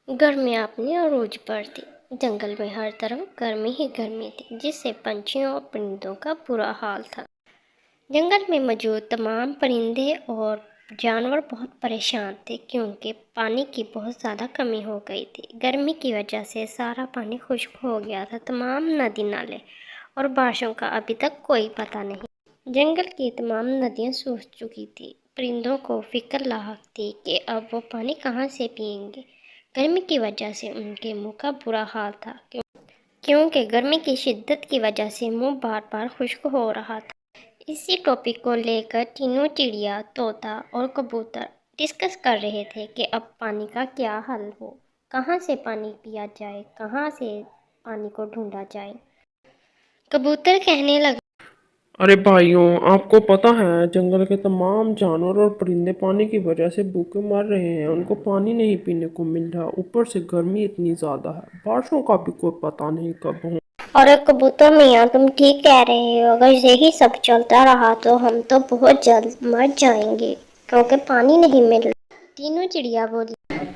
गर्मियाँ अपनी अरूज पर थी। जंगल में हर तरफ गर्मी ही गर्मी थी, जिससे पंछियों और परिंदों का बुरा हाल था। जंगल में मौजूद तमाम परिंदे और जानवर बहुत परेशान थे, क्योंकि पानी की बहुत ज़्यादा कमी हो गई थी। गर्मी की वजह से सारा पानी खुश्क हो गया था। तमाम नदी नाले और बारिशों का अभी तक कोई पता नहीं। जंगल की तमाम नदियाँ सूख चुकी थी। परिंदों को फिक्र लाहक थी कि अब वो पानी कहाँ से पिएंगे। गर्मी की वजह से उनके मुंह का बुरा हाल था, क्योंकि गर्मी की शिद्दत की वजह से मुंह बार बार खुश्क हो रहा था। इसी टॉपिक को लेकर तीनों चिड़िया, तोता और कबूतर डिस्कस कर रहे थे कि अब पानी का क्या हल हो, कहाँ से पानी पिया जाए, कहाँ से पानी को ढूंढा जाए। कबूतर कहने लगा, अरे भाइयों, आपको पता है जंगल के तमाम जानवर और परिंदे पानी की वजह से भूखे मर रहे हैं। उनको पानी नहीं पीने को मिल रहा, ऊपर से गर्मी इतनी ज़्यादा है। बारिशों का भी कोई पता नहीं कब हो। और कबूतर मियाँ, तुम ठीक कह रहे हो। अगर यही सब चलता रहा तो हम तो बहुत जल्द मर जाएंगे, क्योंकि पानी नहीं मिल रहा। तीनों चिड़िया बोली,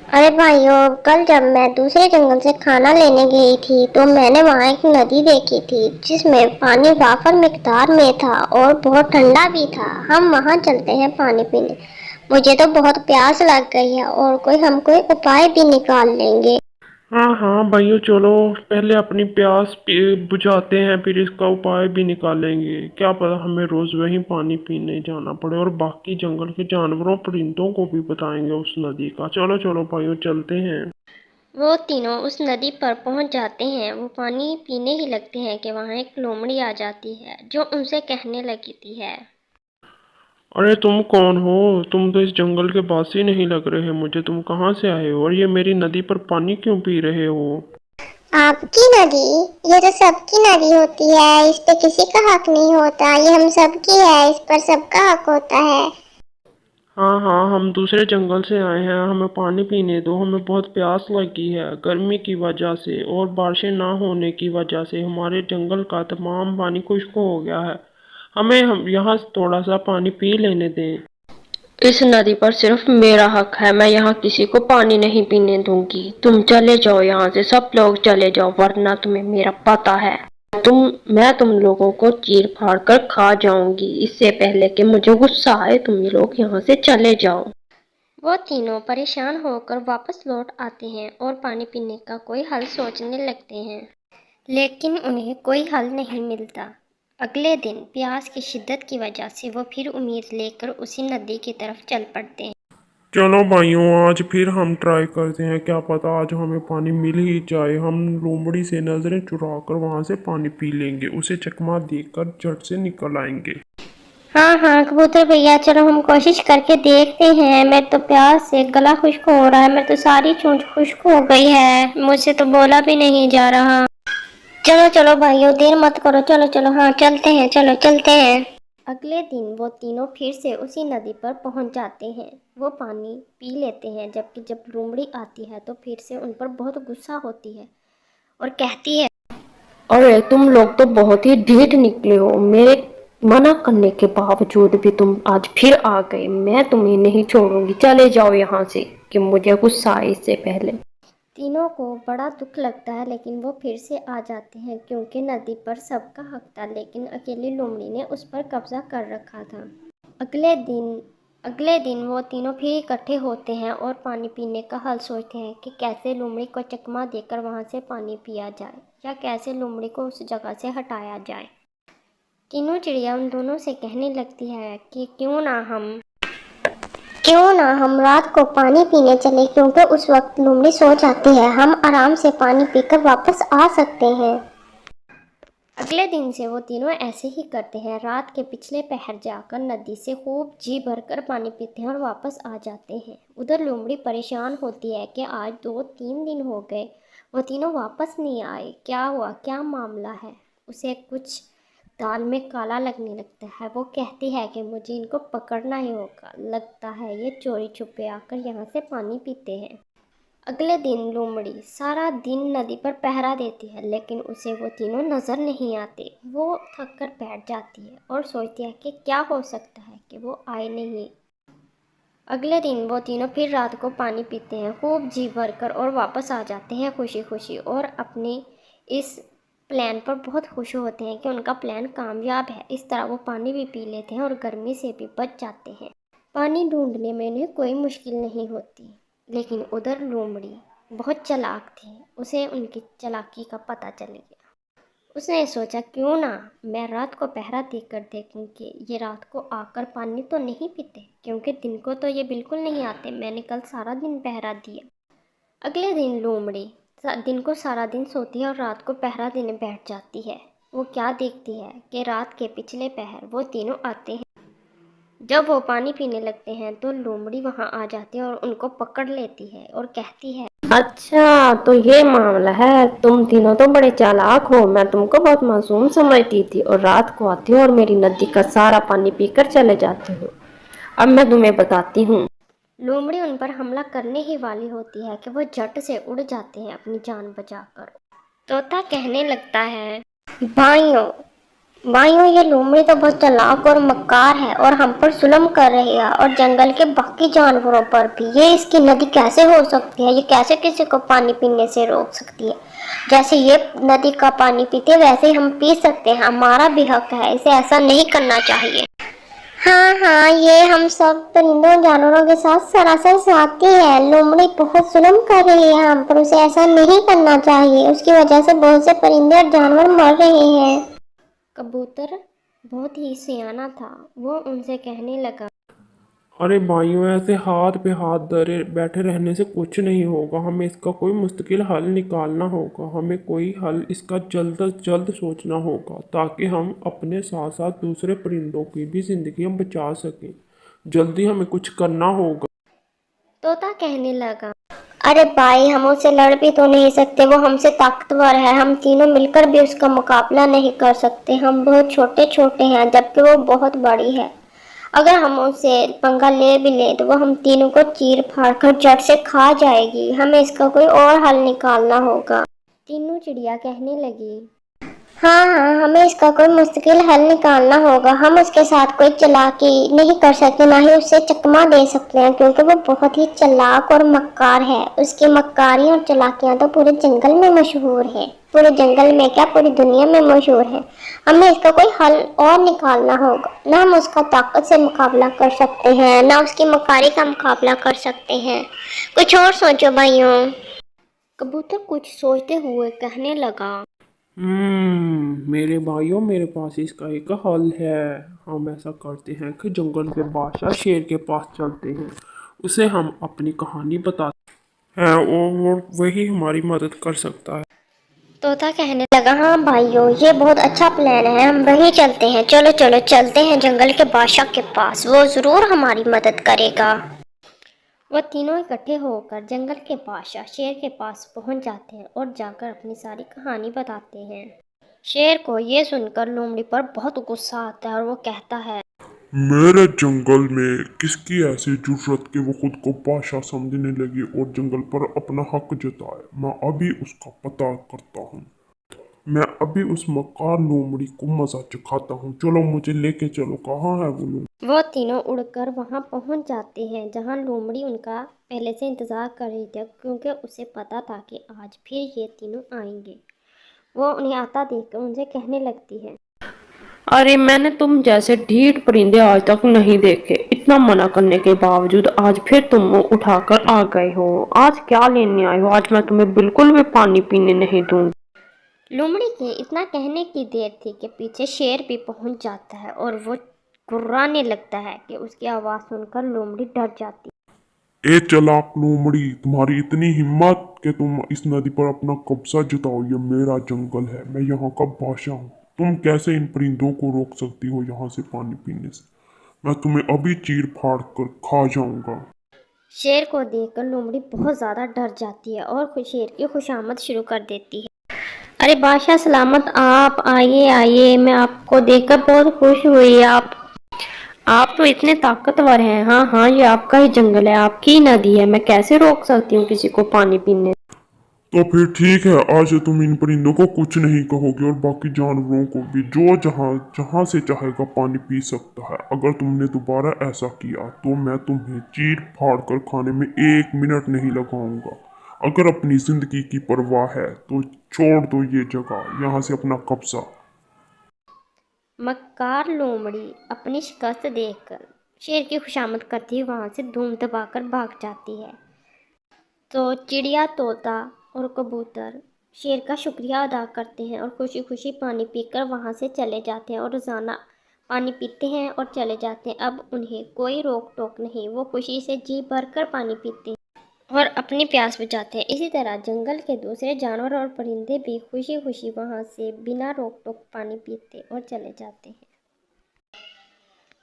अरे भाइयों, कल जब मैं दूसरे जंगल से खाना लेने गई थी तो मैंने वहाँ एक नदी देखी थी, जिसमें पानी वाफर मिकदार में था और बहुत ठंडा भी था। हम वहाँ चलते हैं पानी पीने। मुझे तो बहुत प्यास लग गई है और हम कोई उपाय भी निकाल लेंगे। हाँ हाँ भाइयों, चलो पहले अपनी प्यास बुझाते हैं, फिर इसका उपाय भी निकालेंगे। क्या पता हमें रोज़ वहीं पानी पीने जाना पड़े, और बाकी जंगल के जानवरों परिंदों को भी बताएंगे उस नदी का। चलो चलो भाइयों, चलते हैं। वो तीनों उस नदी पर पहुंच जाते हैं। वो पानी पीने ही लगते हैं कि वहां एक लोमड़ी आ जाती है, जो उनसे कहने लगती है, अरे तुम कौन हो? तुम तो इस जंगल के वासी नहीं लग रहे हैं मुझे। तुम कहाँ से आए हो, और ये मेरी नदी पर पानी क्यों पी रहे हो? आपकी नदी? ये तो सबकी नदी होती है, इस पे किसी का हक नहीं होता। ये हम सबकी है, इस पर सबका हक होता है। हाँ हाँ, हम दूसरे जंगल से आए हैं, हमें पानी पीने दो। हमें बहुत प्यास लगी है। गर्मी की वजह से और बारिशें ना होने की वजह से हमारे जंगल का तमाम पानी खुश्क हो गया है। हम यहाँ से थोड़ा सा पानी पी लेने दें। इस नदी पर सिर्फ मेरा हक है। मैं यहाँ किसी को पानी नहीं पीने दूंगी। तुम चले जाओ यहाँ से, सब लोग चले जाओ, वरना तुम्हें मेरा पता है। मैं तुम लोगों को चीर फाड़ कर खा जाऊंगी। इससे पहले कि मुझे गुस्सा आए, तुम लोग यहाँ से चले जाओ। वो तीनों परेशान होकर वापस लौट आते हैं और पानी पीने का कोई हल सोचने लगते हैं, लेकिन उन्हें कोई हल नहीं मिलता। अगले दिन प्यास की शिद्दत की वजह से वो फिर उम्मीद लेकर उसी नदी की तरफ चल पड़ते हैं। चलो भाइयों, आज फिर हम ट्राई करते हैं। क्या पता आज हमें पानी मिल ही जाए। हम लोमड़ी से नजरें चुरा कर वहां से पानी पी लेंगे, उसे चकमा देकर झट से निकल आएंगे। हाँ हाँ कबूतर भैया, चलो हम कोशिश करके देखते हैं। मैं तो प्यास से गला खुश्क हो रहा है, मैं तो सारी चोंच खुश्क हो गई है, मुझसे तो बोला भी नहीं जा रहा। चलो चलो भाइयों, देर मत करो, चलो चलो, हाँ चलते हैं, चलो चलते हैं। अगले दिन वो तीनों फिर से उसी नदी पर पहुंच जाते हैं। वो पानी पी लेते हैं, जबकि जब लोमड़ी आती है तो फिर से उन पर बहुत गुस्सा होती है और कहती है, अरे तुम लोग तो बहुत ही ढीठ निकले हो। मेरे मना करने के बावजूद भी तुम आज फिर आ गए। मैं तुम्हें नहीं छोड़ूंगी। चले जाओ यहाँ से, कि मुझे गुस्सा आए इससे पहले। तीनों को बड़ा दुख लगता है, लेकिन वो फिर से आ जाते हैं, क्योंकि नदी पर सबका हक था, लेकिन अकेली लोमड़ी ने उस पर कब्जा कर रखा था। अगले दिन वो तीनों फिर इकट्ठे होते हैं और पानी पीने का हल सोचते हैं कि कैसे लोमड़ी को चकमा देकर वहां से पानी पिया जाए, या कैसे लोमड़ी को उस जगह से हटाया जाए। तीनों चिड़िया उन दोनों से कहने लगती है कि क्यों ना हम रात को पानी पीने चले, क्योंकि उस वक्त लोमड़ी सो जाती है। हम आराम से पानी पीकर वापस आ सकते हैं। अगले दिन से वो तीनों ऐसे ही करते हैं। रात के पिछले पहर जाकर नदी से खूब जी भरकर पानी पीते हैं और वापस आ जाते हैं। उधर लोमड़ी परेशान होती है कि आज 2-3 दिन हो गए, वो तीनों वापस नहीं आए। क्या हुआ, क्या मामला है? उसे कुछ दाल में काला लगने लगता है। वो कहती है कि मुझे इनको पकड़ना ही होगा। लगता है ये चोरी छुपे आकर यहाँ से पानी पीते हैं। अगले दिन लोमड़ी सारा दिन नदी पर पहरा देती है, लेकिन उसे वो तीनों नजर नहीं आते। वो थक कर बैठ जाती है और सोचती है कि क्या हो सकता है कि वो आए नहीं। اگلے دن وہ تینوں پھر رات کو پانی پیتے ہیں خوب جی بھر کر اور واپس آ جاتے ہیں خوشی خوشی، اور اپنے اس پلان پر بہت خوش ہوتے ہیں کہ ان کا پلان کامیاب ہے۔ اس طرح وہ پانی بھی پی لیتے ہیں اور گرمی سے بھی بچ جاتے ہیں۔ پانی ڈھونڈنے میں انہیں کوئی مشکل نہیں ہوتی، لیکن ادھر لومڑی بہت چالاک تھی، اسے ان کی چالاکی کا پتہ چل گیا۔ اس نے سوچا کیوں نہ میں رات کو پہرا دے کر دیکھوں کہ یہ رات کو آ کر پانی تو نہیں پیتے، کیونکہ دن کو تو یہ بالکل نہیں آتے، میں نے کل سارا دن پہرا دیا۔ اگلے دن لومڑی دن کو سارا دن سوتی ہے اور رات کو پہرا دینے بیٹھ جاتی ہے۔ وہ کیا دیکھتی ہے کہ رات کے پچھلے پہر وہ تینوں آتے ہیں۔ جب وہ پانی پینے لگتے ہیں تو لومڑی وہاں آ جاتی ہے اور ان کو پکڑ لیتی ہے اور کہتی ہے، اچھا تو یہ معاملہ ہے، تم تینوں تو بڑے چالاک ہو، میں تم کو بہت معصوم سمجھتی تھی اور رات کو آتی ہو اور میری ندی کا سارا پانی پی کر چلے جاتے ہو۔ اب میں تمہیں بتاتی ہوں۔ لومڑی ان پر حملہ کرنے ہی والی ہوتی ہے کہ وہ جھٹ سے اڑ جاتے ہیں اپنی جان بچا کر۔ طوطا کہنے لگتا ہے، بھائیوں یہ لومڑی تو بہت چالاک اور مکار ہے اور ہم پر ظلم کر رہی ہے اور جنگل کے باقی جانوروں پر بھی۔ یہ اس کی ندی کیسے ہو سکتی ہے؟ یہ کیسے کسی کو پانی پینے سے روک سکتی ہے؟ جیسے یہ ندی کا پانی پیتے ویسے ہم پی سکتے ہیں، ہمارا بھی حق ہے، اسے ایسا نہیں کرنا چاہیے۔ ہاں یہ ہم سب پرندوں جانوروں کے ساتھ سراسر ساتھی ہے، لومڑی بہت ظلم کر رہی ہے ہم پر، اسے ایسا نہیں کرنا چاہیے، اس کی وجہ سے بہت سے پرندے اور جانور مر رہے ہیں۔ کبوتر بہت ہی سیانا تھا، وہ ان سے کہنے لگا، ارے بھائیوں، ایسے ہاتھ پہ ہاتھ دھرے بیٹھے رہنے سے کچھ نہیں ہوگا، ہمیں اس کا کوئی مستقل حل نکالنا ہوگا، ہمیں کوئی حل اس کا جلد از جلد سوچنا ہوگا تاکہ ہم اپنے ساتھ ساتھ دوسرے پرندوں کی بھی زندگیاں بچا سکیں، جلدی ہمیں کچھ کرنا ہوگا۔ طوطا کہنے لگا، ارے بھائی ہم اس سے لڑ بھی تو نہیں سکتے، وہ ہم سے طاقتور ہے، ہم تینوں مل کر بھی اس کا مقابلہ نہیں کر سکتے، ہم بہت چھوٹے چھوٹے ہیں جبکہ وہ بہت بڑی ہے، اگر ہم اس سے پنگا لے بھی لیں تو وہ ہم تینوں کو چیر پھاڑ کر جڑ سے کھا جائے گی، ہمیں اس کا کوئی اور حل نکالنا ہوگا۔ تینوں چڑیا کہنے لگی، ہاں ہمیں اس کا کوئی مستقل حل نکالنا ہوگا، ہم اس کے ساتھ کوئی چالاکی نہیں کر سکتے، نہ ہی اسے چکما دے سکتے ہیں کیونکہ وہ بہت ہی چالاک اور مکار ہے، اس کی مکاری اور چالاکیاں تو پورے جنگل میں مشہور ہے، پورے جنگل میں کیا پوری دنیا میں مشہور ہے، ہمیں اس کا کوئی حل اور نکالنا ہوگا، نہ ہم اس کا طاقت سے مقابلہ کر سکتے ہیں نہ اس کی مکاری کا مقابلہ کر سکتے ہیں، کچھ اور سوچو بھائیوں۔ کبوتر کچھ سوچتے ہوئے کہنے لگا، میرے بھائیوں، میرے پاس اس کا ایک حل ہے، ہم ایسا کرتے ہیں کہ جنگل کے بادشاہ شیر کے پاس چلتے ہیں، اسے ہم اپنی کہانی بتاتے ہیں اور وہی ہماری مدد کر سکتا ہے۔ طوطا کہنے لگا ہاں بھائیوں یہ بہت اچھا پلان ہے، ہم وہیں چلتے ہیں، چلو چلتے ہیں جنگل کے بادشاہ کے پاس، وہ ضرور ہماری مدد کرے گا۔ وہ تینوں اکٹھے ہو کر جنگل کے بادشاہ شیر کے پاس پہنچ جاتے ہیں اور جا کر اپنی ساری کہانی بتاتے ہیں۔ شیر کو یہ سن کر لومڑی پر بہت غصہ آتا ہے اور وہ کہتا ہے، میرے جنگل میں کس کی ایسی جرأت کہ وہ خود کو بادشاہ سمجھنے لگی اور جنگل پر اپنا حق جتائے، میں ابھی اس کا پتہ کرتا ہوں، میں ابھی اس مکار لومڑی کو مزہ چکھاتا ہوں، چلو مجھے لے کے چلو، کہاں ہے وہ لومڑی؟ وہ تینوں اڑ کر وہاں پہنچ جاتے ہیں جہاں لومڑی ان کا پہلے سے انتظار کر رہی تھی کیونکہ اسے پتا تھا کہ آج پھر یہ تینوں آئیں گے۔ وہ انہیں آتا دیکھ کر ان سے کہنے لگتی ہے، ارے میں نے تم جیسے ڈھیٹ پرندے آج تک نہیں دیکھے، اتنا منع کرنے کے باوجود آج پھر تم منہ اٹھا کر آ گئے ہو، آج کیا لینے آئے ہو؟ آج میں تمہیں بالکل بھی پانی پینے نہیں دوں گی۔ لومڑی کے اتنا کہنے کی دیر تھی کہ پیچھے شیر بھی پہنچ جاتا ہے اور وہ گرانے لگتا ہے کہ اس کی آواز سن کر لومڑی ڈر جاتی ہے۔ اے چلاک لومڑی، تمہاری اتنی ہمت کہ تم اس ندی پر اپنا قبضہ جتاؤ، یہ میرا جنگل ہے، میں یہاں کا بادشاہ ہوں، تم کیسے ان پرندوں کو روک سکتی ہو یہاں سے پانی پینے سے؟ میں تمہیں ابھی چیر پھاڑ کر کھا جاؤں گا۔ شیر کو دیکھ کر لومڑی بہت زیادہ ڈر جاتی ہے اور شیر کی خوشامد شروع کر دیتی ہے۔ ارے بادشاہ سلامت، آپ آئیے، میں آپ کو دیکھ کر بہت خوش ہوئی، آپ تو اتنے طاقتور ہیں، ہاں یہ آپ کا ہی جنگل ہے، آپ کی ندی ہے، میں کیسے روک سکتی ہوں کسی کو پانی پینے؟ तो फिर ठीक है, आज से तुम इन परिंदों को कुछ नहीं कहोगे और बाकी जानवरों को भी। जो जहाँ जहाँ से चाहेगा पानी पी सकता है। अगर तुमने दोबारा ऐसा किया तो मैं तुम्हें चीर फाड़ कर खाने में 1 मिनट नहीं लगाऊंगा। अगर अपनी जिंदगी की परवाह है तो छोड़ दो ये जगह, यहाँ से अपना कब्जा। मक्कार लोमड़ी अपनी शिकस्त देखकर शेर की खुशामद करती हुई वहाँ से धूम दबाकर भाग जाती है। तो चिड़िया, तोता और कबूतर शेर का शुक्रिया अदा करते हैं और खुशी खुशी पानी पीकर वहाँ से चले जाते हैं और रोज़ाना पानी पीते हैं और चले जाते हैं। अब उन्हें कोई रोक टोक नहीं, वो खुशी से जी भरकर पानी पीते हैं और अपनी प्यास बुझाते हैं। इसी तरह जंगल के दूसरे जानवर और परिंदे भी खुशी खुशी वहाँ से बिना रोक टोक पानी पीते और चले जाते हैं।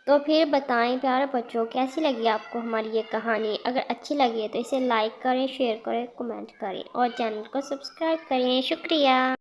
तो फिर बताएं प्यारे बच्चों, कैसी लगी आपको हमारी ये कहानी। अगर अच्छी लगी है तो इसे लाइक करें, शेयर करें, कमेंट करें और चैनल को सब्सक्राइब करें। शुक्रिया।